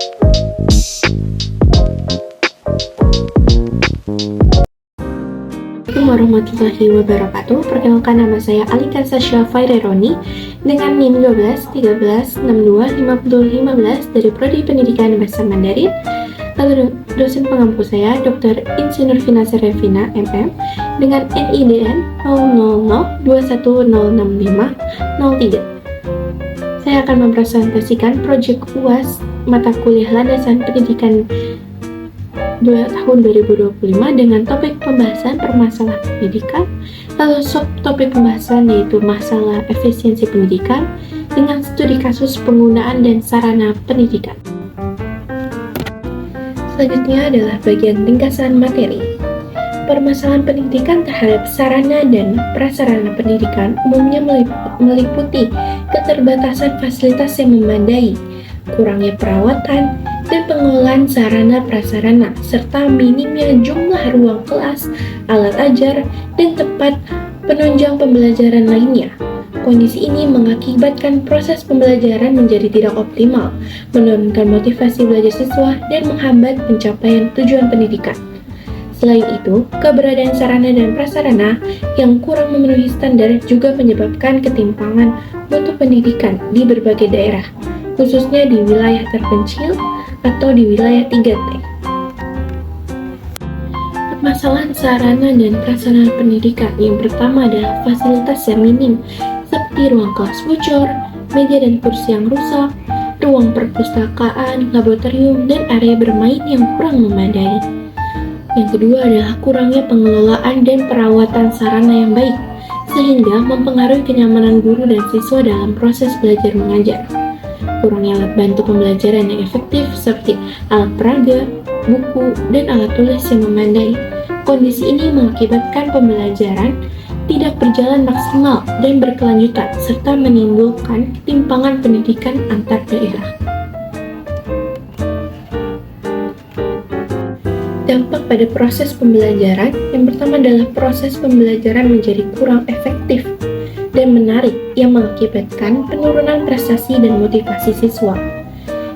Assalamualaikum warahmatullahi wabarakatuh. Perkenalkan, nama saya Alika Sasha Faireroni dengan NIM 12 13 62 50 15 dari Prodi Pendidikan Bahasa Mandarin. Lalu dosen pengampu saya Dr. Insinyur Vina Serevina MM dengan NIDN 0002106503. Saya akan mempresentasikan proyek UAS mata kuliah landasan pendidikan tahun 2025 dengan topik pembahasan permasalahan pendidikan, lalu subtopik pembahasan yaitu masalah efisiensi pendidikan dengan studi kasus penggunaan dan sarana pendidikan. Selanjutnya adalah bagian ringkasan materi. Permasalahan pendidikan terhadap sarana dan prasarana pendidikan umumnya meliputi keterbatasan fasilitas yang memadai, kurangnya perawatan dan pengelolaan sarana prasarana, serta minimnya jumlah ruang kelas, alat ajar, dan tempat penunjang pembelajaran lainnya. Kondisi ini mengakibatkan proses pembelajaran menjadi tidak optimal, menurunkan motivasi belajar siswa, dan menghambat pencapaian tujuan pendidikan. Selain itu, keberadaan sarana dan prasarana yang kurang memenuhi standar juga menyebabkan ketimpangan mutu pendidikan di berbagai daerah, khususnya di wilayah terpencil atau di wilayah 3T. Permasalahan sarana dan prasarana pendidikan yang pertama adalah fasilitas yang minim, seperti ruang kelas bocor, meja dan kursi yang rusak, ruang perpustakaan, laboratorium, dan area bermain yang kurang memadai. Yang kedua adalah kurangnya pengelolaan dan perawatan sarana yang baik, sehingga mempengaruhi kenyamanan guru dan siswa dalam proses belajar mengajar. Kurangnya alat bantu pembelajaran yang efektif seperti alat peraga, buku, dan alat tulis yang memadai. Kondisi ini mengakibatkan pembelajaran tidak berjalan maksimal dan berkelanjutan, serta menimbulkan ketimpangan pendidikan antar daerah. Dampak pada proses pembelajaran, yang pertama adalah proses pembelajaran menjadi kurang efektif dan menarik yang mengakibatkan penurunan prestasi dan motivasi siswa.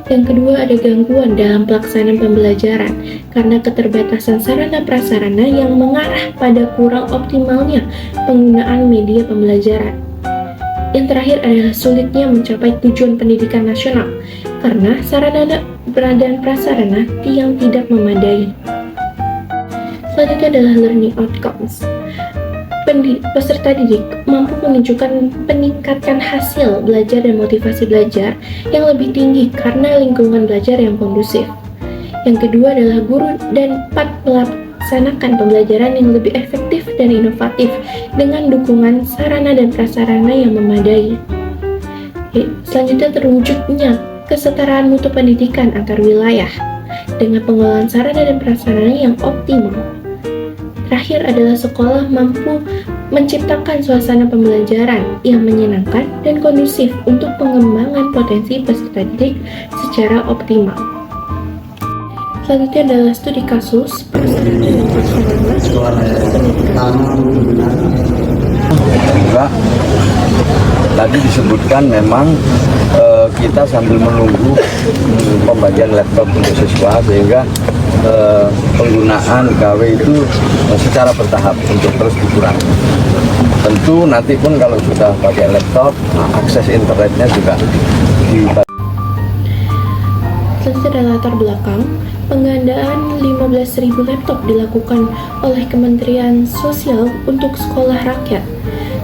Yang kedua, ada gangguan dalam pelaksanaan pembelajaran karena keterbatasan sarana prasarana yang mengarah pada kurang optimalnya penggunaan media pembelajaran. Yang terakhir adalah sulitnya mencapai tujuan pendidikan nasional karena sarana dan prasarana yang tidak memadai. Selanjutnya adalah learning outcomes. Peserta didik mampu menunjukkan peningkatan hasil belajar dan motivasi belajar yang lebih tinggi karena lingkungan belajar yang kondusif. Yang kedua adalah guru dan melaksanakan pembelajaran yang lebih efektif dan inovatif dengan dukungan sarana dan prasarana yang memadai. Selanjutnya terwujudnya kesetaraan mutu pendidikan antar wilayah dengan pengelolaan sarana dan prasarana yang optimal. Terakhir adalah sekolah mampu menciptakan suasana pembelajaran yang menyenangkan dan kondusif untuk pengembangan potensi peserta didik secara optimal. Selanjutnya adalah studi kasus prasarana dan juga tadi disebutkan memang kita sambil menunggu pembagian laptop untuk siswa sehingga penggunaan KW itu secara bertahap untuk terus dikurangi. Tentu nanti pun kalau sudah pakai laptop, akses internetnya juga dibatasi. Secara latar belakang, pengadaan 15.000 laptop dilakukan oleh Kementerian Sosial untuk sekolah rakyat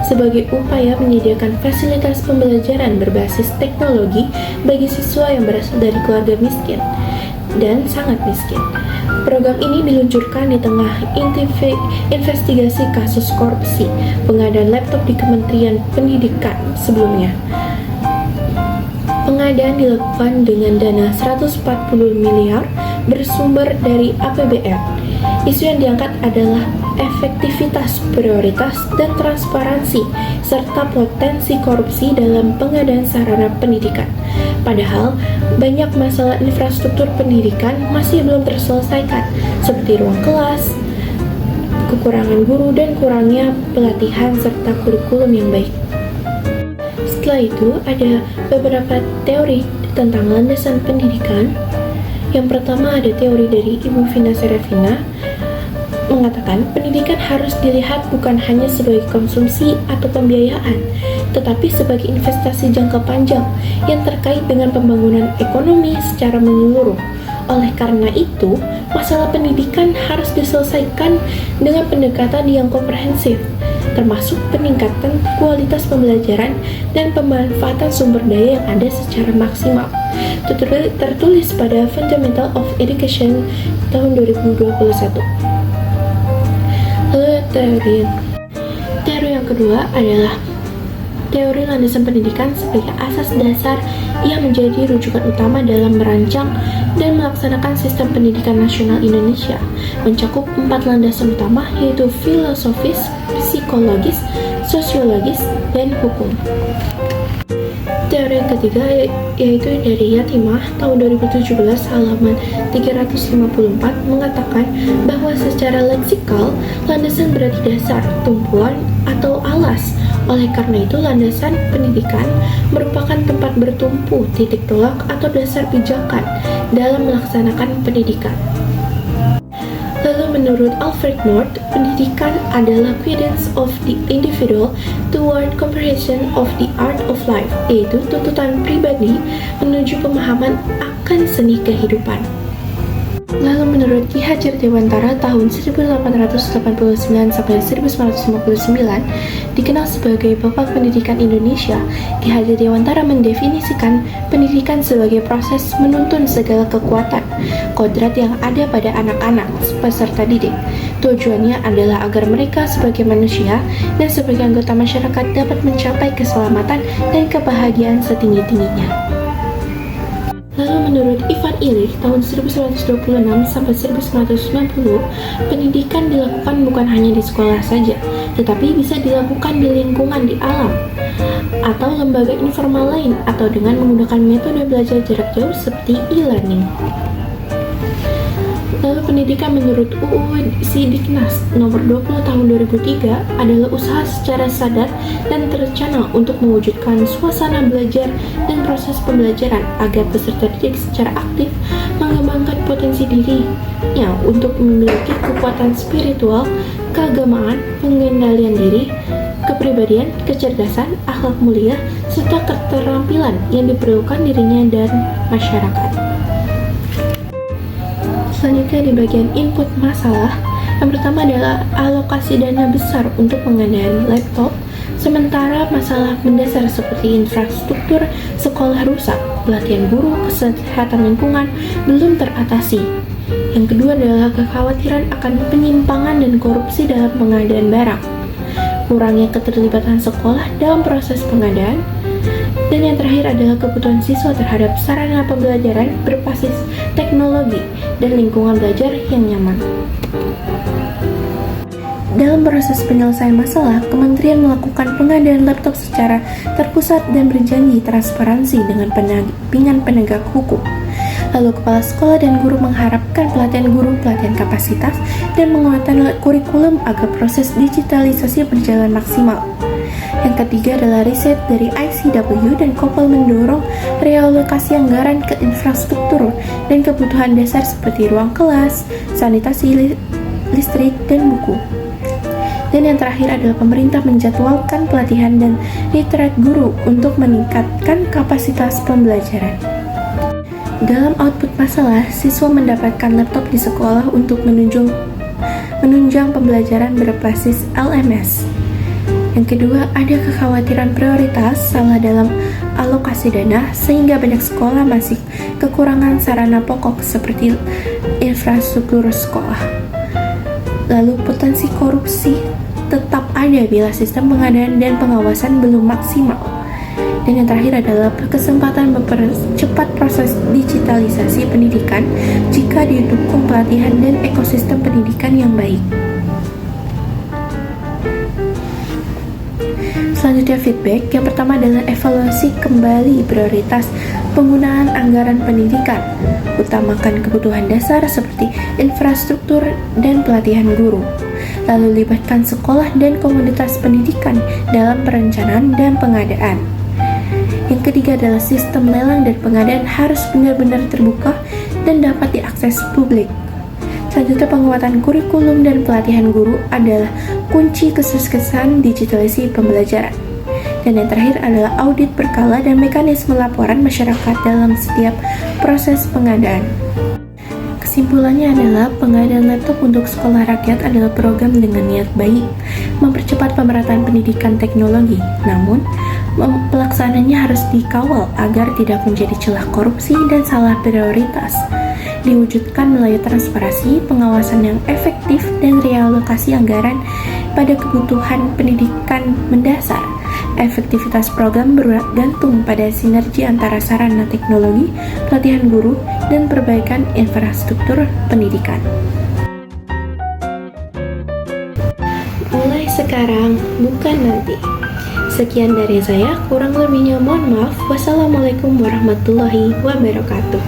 sebagai upaya menyediakan fasilitas pembelajaran berbasis teknologi bagi siswa yang berasal dari keluarga miskin dan sangat miskin. Program ini diluncurkan di tengah investigasi kasus korupsi pengadaan laptop di Kementerian Pendidikan sebelumnya. Pengadaan dilakukan dengan dana 140 miliar bersumber dari APBN. Isu yang diangkat adalah efektivitas, prioritas, dan transparansi, serta potensi korupsi dalam pengadaan sarana pendidikan. Padahal, banyak masalah infrastruktur pendidikan masih belum terselesaikan, seperti ruang kelas, kekurangan guru, dan kurangnya pelatihan serta kurikulum yang baik. Setelah itu, ada beberapa teori tentang landasan pendidikan. Yang pertama ada teori dari Ibu Vina Serafina mengatakan pendidikan harus dilihat bukan hanya sebagai konsumsi atau pembiayaan, tetapi sebagai investasi jangka panjang yang terkait dengan pembangunan ekonomi secara menyeluruh. Oleh karena itu, masalah pendidikan harus diselesaikan dengan pendekatan yang komprehensif, termasuk peningkatan kualitas pembelajaran dan pemanfaatan sumber daya yang ada secara maksimal. Tertulis pada Fundamental of Education tahun 2021. Teori yang kedua adalah teori landasan pendidikan sebagai asas dasar yang menjadi rujukan utama dalam merancang dan melaksanakan sistem pendidikan nasional Indonesia. Mencakup 4 landasan utama, yaitu filosofis, psikologis, sosiologis, dan hukum. Teori yang ketiga yaitu dari Yatimah tahun 2017 halaman 354 mengatakan bahwa secara leksikal landasan berarti dasar, tumpuan, atau alas. Oleh karena itu, landasan pendidikan merupakan tempat bertumpu, titik tolak, atau dasar pijakan dalam melaksanakan pendidikan. Lalu menurut Alfred North, pendidikan adalah guidance of the individual toward comprehension of the art of life, yaitu tuntutan pribadi menuju pemahaman akan seni kehidupan. Lalu menurut Ki Hajar Dewantara tahun 1889 sampai 1959, dikenal sebagai Bapak Pendidikan Indonesia, Ki Hajar Dewantara mendefinisikan pendidikan sebagai proses menuntun segala kekuatan, kodrat yang ada pada anak-anak peserta didik. Tujuannya adalah agar mereka sebagai manusia dan sebagai anggota masyarakat dapat mencapai keselamatan dan kebahagiaan setinggi-tingginya. Lalu menurut Ivan Illich tahun 1926 sampai 1990, pendidikan dilakukan bukan hanya di sekolah saja, tetapi bisa dilakukan di lingkungan di alam atau lembaga informal lain atau dengan menggunakan metode belajar jarak jauh seperti e-learning. Lalu pendidikan menurut UU Sidiknas nomor 20 tahun 2003 adalah usaha secara sadar dan terencana untuk mewujudkan suasana belajar dan proses pembelajaran agar peserta didik secara aktif mengembangkan potensi dirinya untuk memiliki kekuatan spiritual, keagamaan, pengendalian diri, kepribadian, kecerdasan, akhlak mulia, serta keterampilan yang diperlukan dirinya dan masyarakat. Selanjutnya di bagian input masalah, yang pertama adalah alokasi dana besar untuk pengadaan laptop, sementara masalah mendasar seperti infrastruktur sekolah rusak, pelatihan guru, kesehatan lingkungan belum teratasi. Yang kedua adalah kekhawatiran akan penyimpangan dan korupsi dalam pengadaan barang, kurangnya keterlibatan sekolah dalam proses pengadaan, dan yang terakhir adalah kebutuhan siswa terhadap sarana pembelajaran berbasis teknologi dan lingkungan belajar yang nyaman. Dalam proses penyelesaian masalah, kementerian melakukan pengadaan laptop secara terpusat dan berjanji transparansi dengan pendampingan penegak hukum. Lalu kepala sekolah dan guru mengharapkan pelatihan guru, pelatihan kapasitas, dan penguatan kurikulum agar proses digitalisasi berjalan maksimal. Yang ketiga adalah riset dari ICW dan Kopel mendorong realokasi anggaran ke infrastruktur dan kebutuhan dasar seperti ruang kelas, sanitasi, listrik, dan buku. Dan yang terakhir adalah pemerintah menjadwalkan pelatihan dan literat guru untuk meningkatkan kapasitas pembelajaran. Dalam output masalah, siswa mendapatkan laptop di sekolah untuk menunjang pembelajaran berbasis LMS. Yang kedua, ada kekhawatiran prioritas salah dalam alokasi dana sehingga banyak sekolah masih kekurangan sarana pokok seperti infrastruktur sekolah. Lalu potensi korupsi tetap ada bila sistem pengadaan dan pengawasan belum maksimal. Dan yang terakhir adalah kesempatan mempercepat proses digitalisasi pendidikan jika didukung pelatihan dan ekosistem pendidikan yang baik. Selanjutnya feedback, yang pertama adalah evaluasi kembali prioritas penggunaan anggaran pendidikan. Utamakan kebutuhan dasar seperti infrastruktur dan pelatihan guru. Lalu libatkan sekolah dan komunitas pendidikan dalam perencanaan dan pengadaan. Yang ketiga adalah sistem lelang dan pengadaan harus benar-benar terbuka dan dapat diakses publik. Selanjutnya, penguatan kurikulum dan pelatihan guru adalah kunci kesuksesan digitalisasi pembelajaran. Dan yang terakhir adalah audit berkala dan mekanisme laporan masyarakat dalam setiap proses pengadaan. Kesimpulannya adalah pengadaan laptop untuk sekolah rakyat adalah program dengan niat baik, mempercepat pemerataan pendidikan teknologi. Namun, pelaksanaannya harus dikawal agar tidak menjadi celah korupsi dan salah prioritas. Diwujudkan melalui transparansi, pengawasan yang efektif, dan realokasi anggaran pada kebutuhan pendidikan mendasar. Efektivitas program bergantung pada sinergi antara sarana teknologi, pelatihan guru, dan perbaikan infrastruktur pendidikan. Mulai sekarang, bukan nanti. Sekian dari saya, kurang lebihnya mohon maaf. Wassalamualaikum warahmatullahi wabarakatuh.